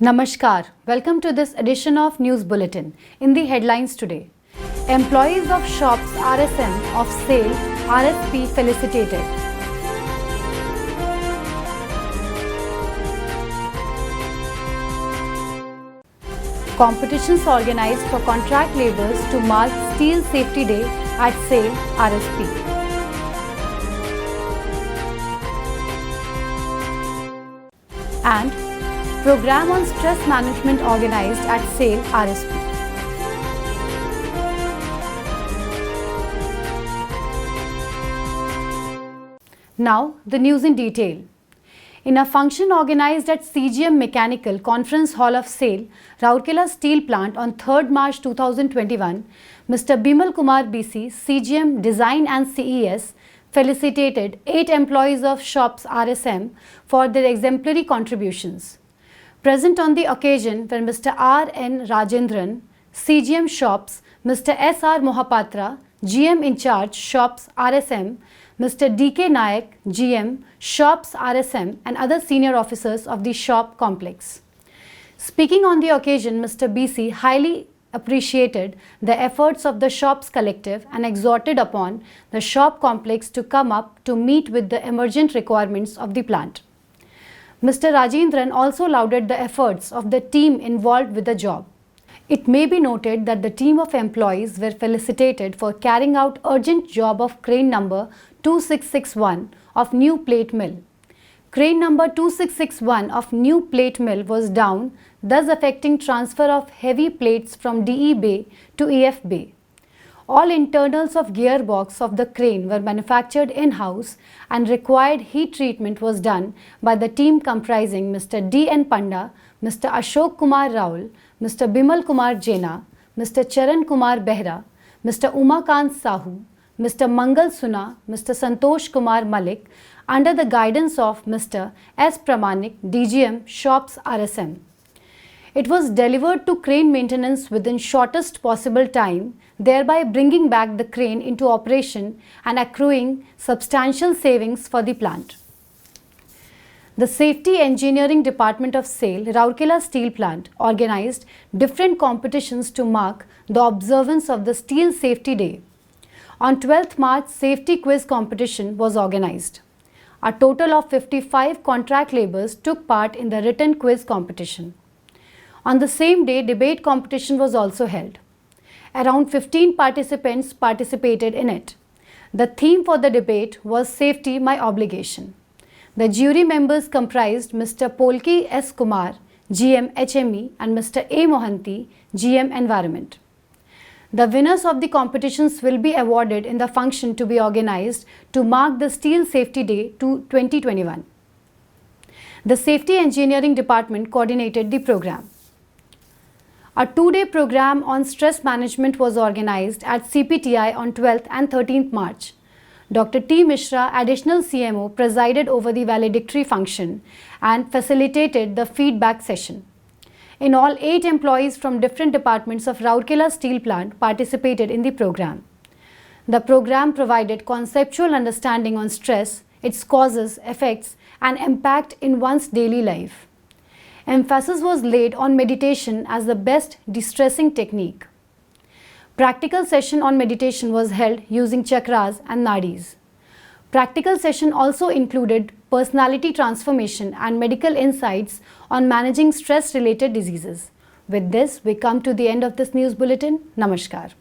Namaskar. Welcome to this edition of News Bulletin. In the headlines today, employees of shops RSM of SAIL RSP felicitated. Competitions organized for contract labours to mark Steel Safety Day at SAIL RSP. And program on stress management organized at SAIL RSP. Now, the news in detail. In a function organized at CGM Mechanical Conference Hall of SAIL, Rourkela Steel Plant on 3rd March 2021, Mr. Bimal Kumar BC, CGM Design and CES, felicitated 8 employees of shops RSM for their exemplary contributions. Present on the occasion were Mr. R. N. Rajendran, CGM Shops, Mr. S. R. Mohapatra, GM in charge Shops RSM, Mr. D. K. Nayak, GM Shops RSM, and other senior officers of the shop complex. Speaking on the occasion, Mr. BC highly appreciated the efforts of the shops collective and exhorted upon the shop complex to come up to meet with the emergent requirements of the plant. Mr. Rajendran also lauded the efforts of the team involved with the job. It may be noted that the team of employees were felicitated for carrying out urgent job of crane number 2661 of New Plate Mill. Crane number 2661 of New Plate Mill was down, thus affecting transfer of heavy plates from DE Bay to EF Bay. All internals of gearbox of the crane were manufactured in-house and required heat treatment was done by the team comprising Mr. D. N. Panda, Mr. Ashok Kumar Raul, Mr. Bimal Kumar Jena, Mr. Charan Kumar Behra, Mr. Umakant Sahu, Mr. Mangal Suna, Mr. Santosh Kumar Malik, under the guidance of Mr. S. Pramanik, DGM Shops RSM. It was delivered to crane maintenance within shortest possible time, thereby bringing back the crane into operation and accruing substantial savings for the plant. The Safety Engineering Department of SAIL, Rourkela Steel Plant, organized different competitions to mark the observance of the Steel Safety Day. On 12th March, Safety Quiz competition was organized. A total of 55 contract labourers took part in the written quiz competition. On the same day, debate competition was also held. Around 15 participants participated in it. The theme for the debate was Safety My Obligation. The jury members comprised Mr. Polki S. Kumar, GM HME, and Mr. A. Mohanty, GM Environment. The winners of the competitions will be awarded in the function to be organized to mark the Steel Safety Day 2021. The Safety Engineering Department coordinated the program. A 2-day program on stress management was organized at CPTI on 12th and 13th March. Dr. T. Mishra, Additional CMO, presided over the valedictory function and facilitated the feedback session. In all, 8 employees from different departments of Rourkela Steel Plant participated in the program. The program provided conceptual understanding on stress, its causes, effects, and impact in one's daily life. Emphasis was laid on meditation as the best de-stressing technique. Practical session on meditation was held using chakras and nadis. Practical session also included personality transformation and medical insights on managing stress-related diseases. With this, we come to the end of this news bulletin. Namaskar.